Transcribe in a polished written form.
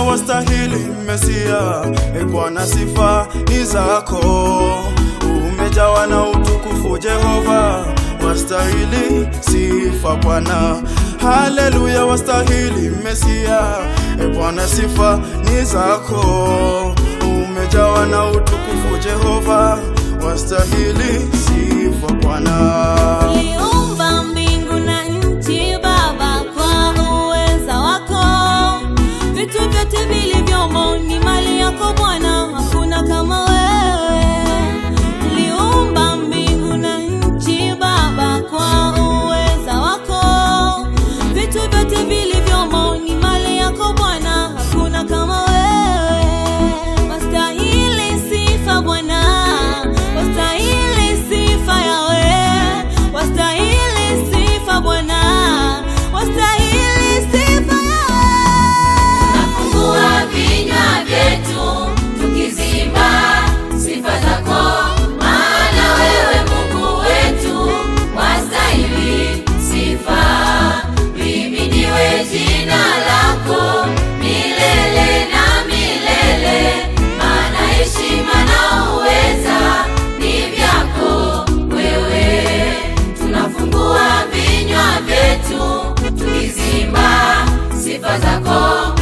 wastahili Mesia, e Bwana sifa ni zako. Umejawa na utukufu Jehova, wastahili sifa Bwana. Haleluya, wastahili Mesia, e Bwana sifa ni zako. Umejawa na utukufu Jehova, wastahili sifa Bwana. Uliumba mbingu na nchi Baba kwa uweza wako. Vitu vyote vilivyomo ni mali yako Bwana, hakuna kama wewe. Uliumba mbingu na nchi Baba kwa uweza wako. Vitu vyote vilivyomo ni mali yako Bwana, hakuna kama wewe. Wastahili sifa Bwana, wastahili sifa Yahweh, wastahili sifa Bwana, wastahili sifa Yahweh. Tunafungua vinywa vyetu tukizimba sifa zako, maana wewe Mungu wetu wastahili sifa. Lihimidiwe jina lako milele na milele, maana heshima na uweza ni vyako wewe. Tunafungua vinywa vyetu tukizimba sifa zako,